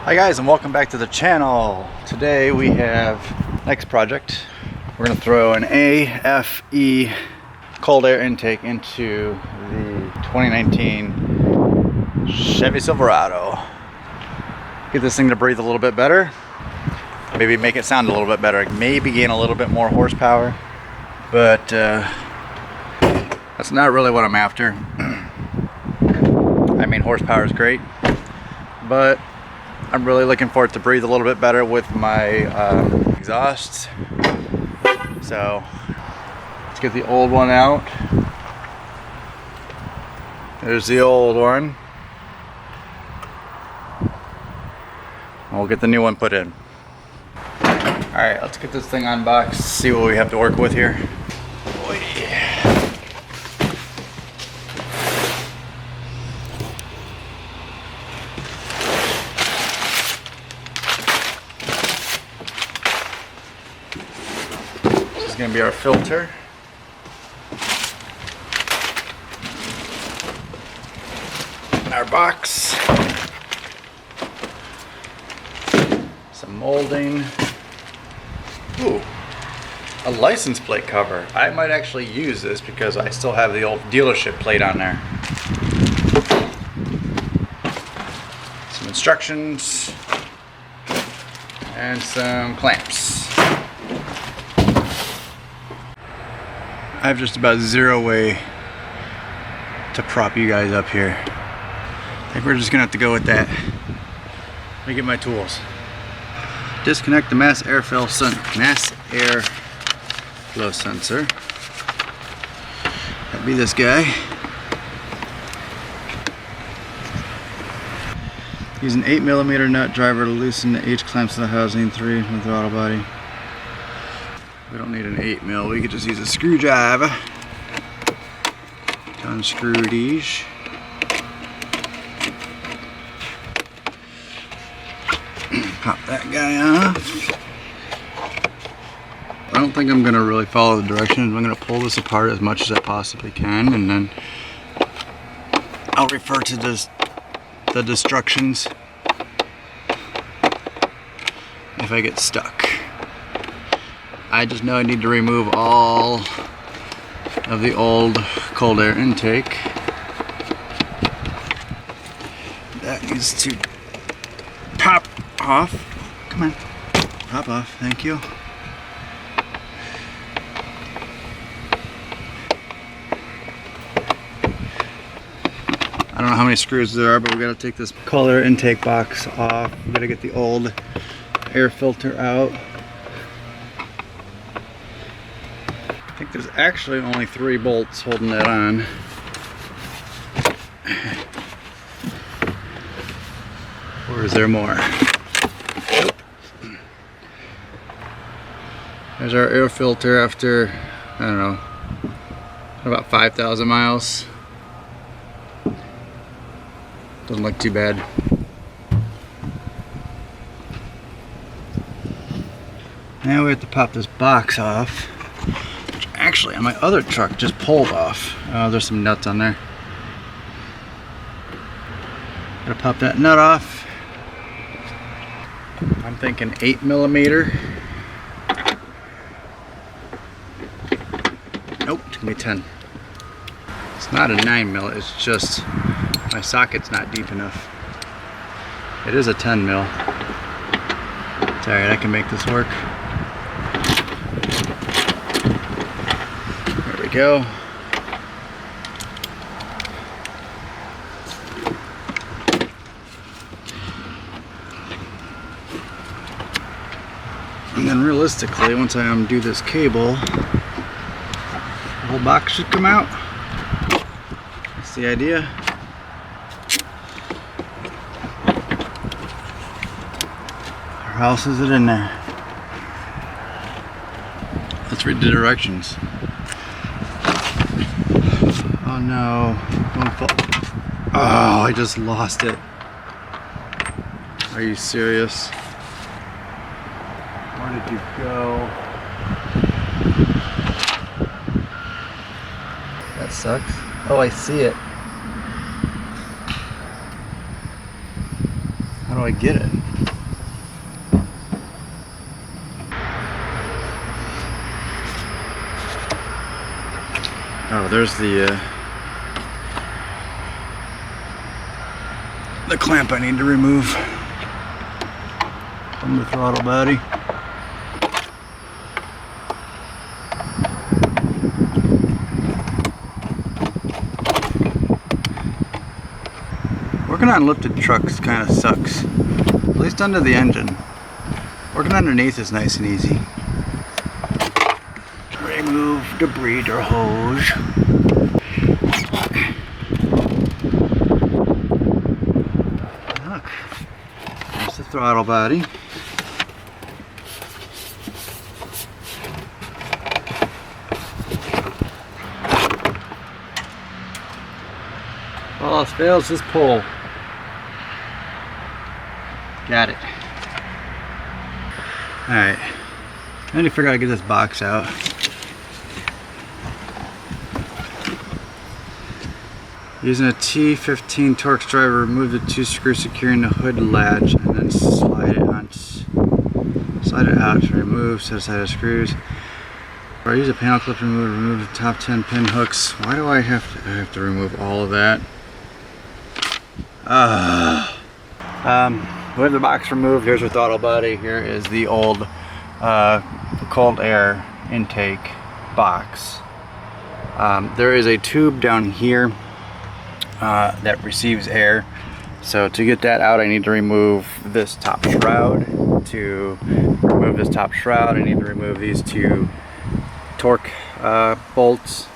Hi guys, and welcome back to the channel. Today we have next project. We're going to throw an AFE cold air intake into the 2019 Chevy Silverado. Get this thing to breathe a little bit better. Maybe make it sound a little bit better. Maybe gain a little bit more horsepower. But that's not really what I'm after. I mean, horsepower is great, but I'm really looking for it to breathe a little bit better with my exhaust. So let's get the old one out. There's the old one. We'll get the new one put in. Alright, let's get this thing unboxed, see what we have to work with here. Boy. This is going to be our filter. Our box. Some molding. Ooh, a license plate cover. I might actually use this because I still have the old dealership plate on there. Some instructions and some clamps. I have just about zero way to prop you guys up here. I think we're just gonna have to go with that. Let me get my tools. Disconnect the mass airflow sensor. That'd be this guy. Use an 8mm nut driver to loosen the H clamps of the housing. 3 with the throttle body. We don't need an 8mm. We could just use a screwdriver to unscrew these. Pop that guy off. I don't think I'm going to really follow the directions. I'm going to pull this apart as much as I possibly can, and then I'll refer to the instructions if I get stuck. I just know I need to remove all of the old cold air intake. That needs to pop off. Come on. Pop off. Thank you. I don't know how many screws there are, but we gotta take this cold air intake box off. We gotta get the old air filter out. I think there's actually only 3 bolts holding that on. Or is there more? Nope. There's our air filter after, I don't know, about 5,000 miles. Doesn't look too bad. Now we have to pop this box off, which actually on my other truck just pulled off. There's some nuts on there. Gotta pop that nut off. I'm thinking 8mm. Nope, it's gonna be 10. It's not a 9mm, it's just my socket's not deep enough. It is a 10mm. It's alright, I can make this work. There we go. And then realistically, once I undo this cable, the whole box should come out. That's the idea. How else is it in there? Let's read the directions. Oh no. Don't fall. Oh, I just lost it. Are you serious? Where did you go? That sucks. Oh, I see it. How do I get it? there's the clamp I need to remove from the throttle body. Working on lifted trucks kind of sucks, at least under the engine. Working underneath is nice and easy. Remove the breather hose. Look, there's the throttle body. All else fails, just pull. Got it. Alright. I need to figure out how to get this box out. Using a T15 Torx driver, remove the 2 screws securing the hood latch and then slide it out to remove set aside the screws. Or use a panel clip to remove the top 10 pin hooks. Why do I have to remove all of that? We have the box removed. Here's our throttle body. Here is the old cold air intake box. There is a tube down here that receives air. So to get that out, I need to remove this top shroud. To remove this top shroud, I need to remove these 2 torque bolts,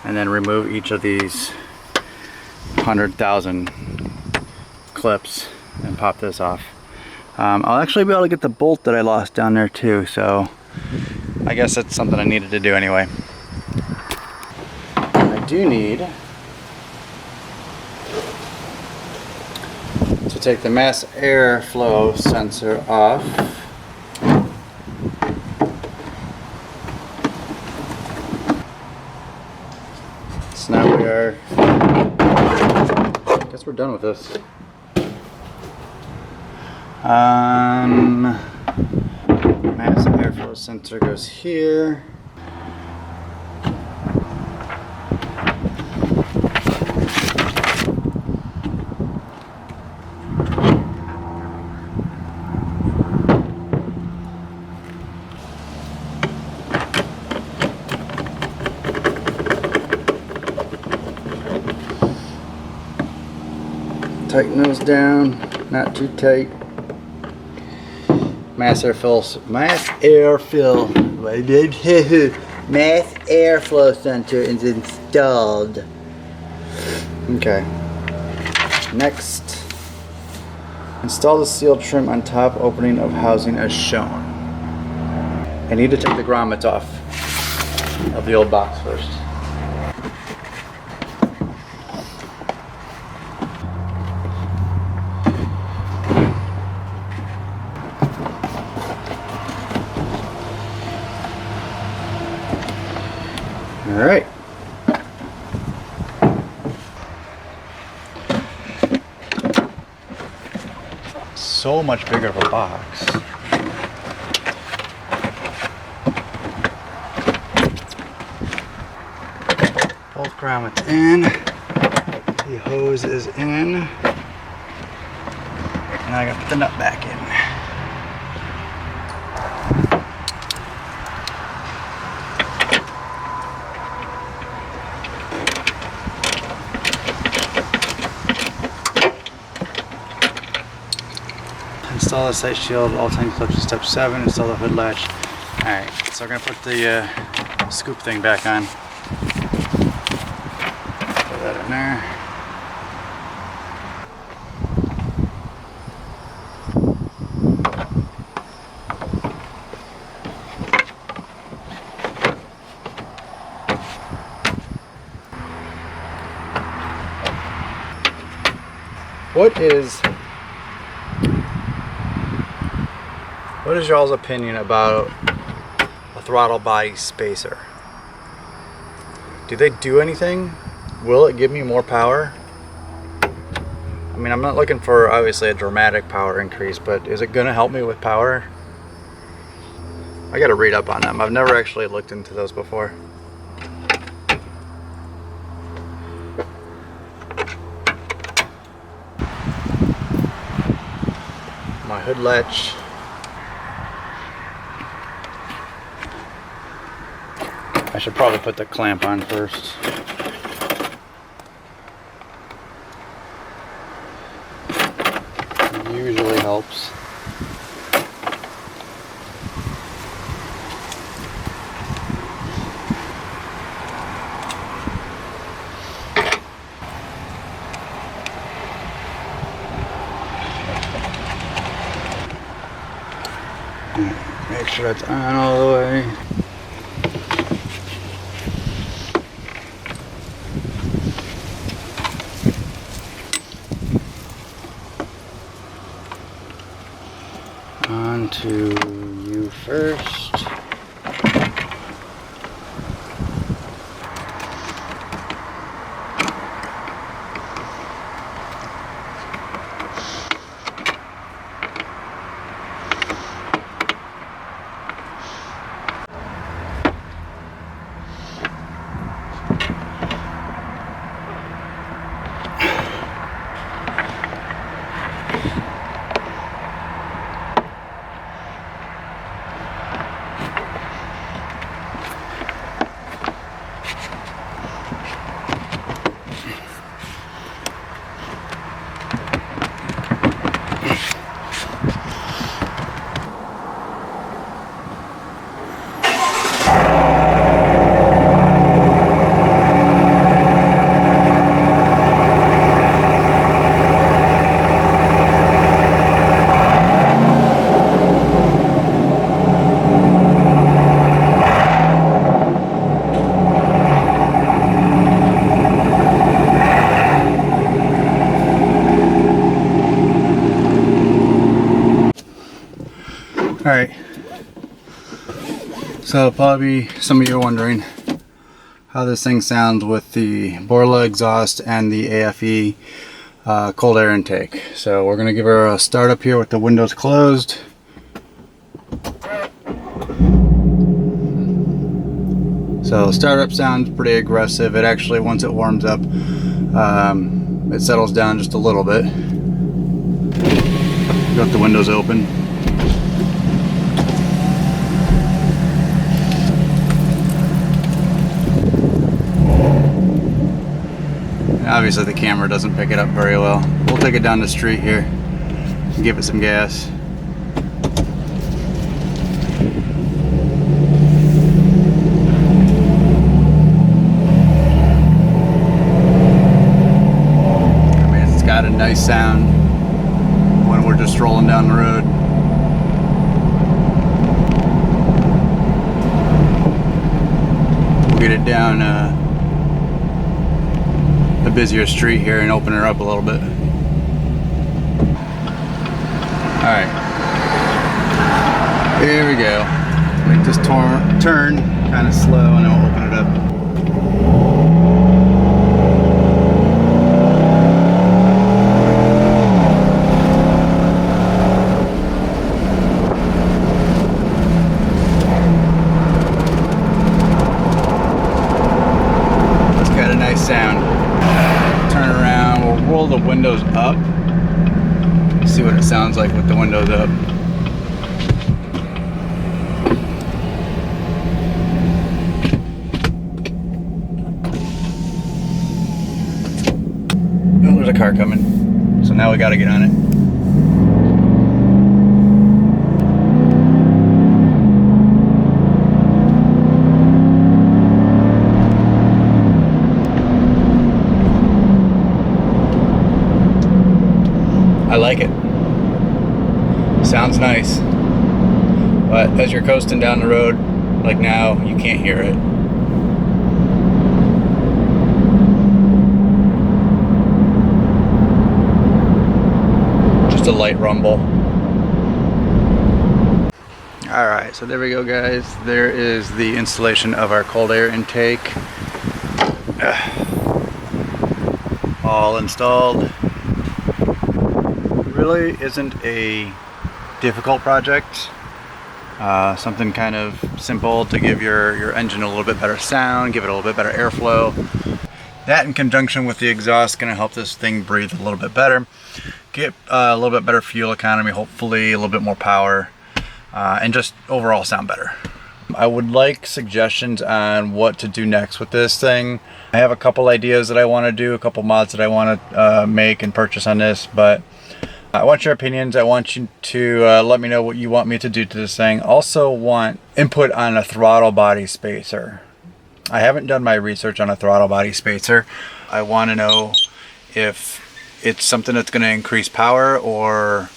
and then remove each of these 100,000 clips and pop this off. I'll actually be able to get the bolt that I lost down there too, so I guess that's something I needed to do anyway. I do need to take the mass airflow sensor off. So now we are, I guess we're done with this. Mass airflow sensor goes here. Tighten those down, not too tight. Mass airflow sensor is installed. Okay. Next, install the seal trim on top opening of housing as shown. I need to take the grommets off of the old box first. All right. So much bigger of a box. Both grommets in. The hose is in. Now I gotta put the nut back in. Install the sight shield, all 10 clips in step 7, install the hood latch. Alright, so we're going to put the scoop thing back on. Put that in there. What is y'all's opinion about a throttle body spacer? Do they do anything? Will it give me more power? I mean, I'm not looking for obviously a dramatic power increase, but is it gonna help me with power? I gotta read up on them. I've never actually looked into those before. my hood latch. I should probably put the clamp on first. Usually helps. Make sure that's on all the way. On to you first. Alright, so probably some of you are wondering how this thing sounds with the Borla exhaust and the AFE cold air intake. So we're going to give her a start up here with the windows closed. So startup sounds pretty aggressive. It actually, once it warms up, it settles down just a little bit. Got the windows open. Obviously the camera doesn't pick it up very well. We'll take it down the street here and give it some gas. I mean, it's got a nice sound when we're just rolling down the road. We'll get it down a busier street here and open her up a little bit. Alright, here we go. Make this turn kind of slow and then we'll open it up. It's got a nice sound. Turn around, we'll roll the windows up. See what it sounds like with the windows up. Oh, there's a car coming. So now we gotta get on it. I like it. Sounds nice. But as you're coasting down the road, like now, you can't hear it. Just a light rumble. Alright, so there we go, guys. There is the installation of our cold air intake. All installed. Really isn't a difficult project. Something kind of simple to give your engine a little bit better sound, give it a little bit better airflow. That in conjunction with the exhaust is going to help this thing breathe a little bit better. get a little bit better fuel economy, hopefully a little bit more power, and just overall sound better. I would like suggestions on what to do next with this thing. I have a couple ideas that I want to do, a couple mods that I want to make and purchase on this, but I want your opinions. I want you to let me know what you want me to do to this thing. Also want input on a throttle body spacer. I haven't done my research on a throttle body spacer. I want to know if it's something that's going to increase power, or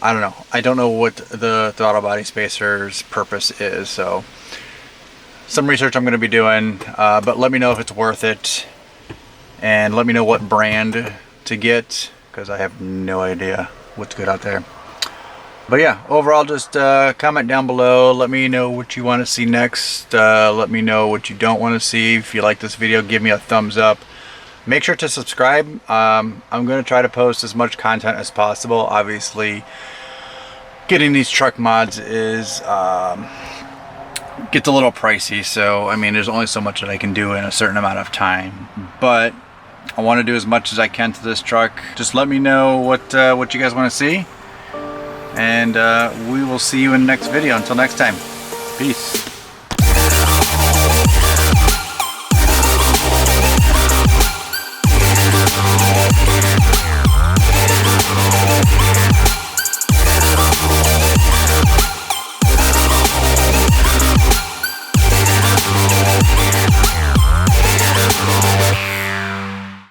I don't know. I don't know what the throttle body spacer's purpose is, so some research I'm going to be doing, but let me know if it's worth it, and let me know what brand to get, because I have no idea what's good out there. But yeah, overall, just comment down below. Let me know what you want to see next. Let me know what you don't want to see. If you like this video, give me a thumbs up. Make sure to subscribe. I'm going to try to post as much content as possible. Obviously, getting these truck mods is gets a little pricey. So, I mean, there's only so much that I can do in a certain amount of time. But I want to do as much as I can to this truck. Just let me know what you guys want to see. And we will see you in the next video. Until next time, peace.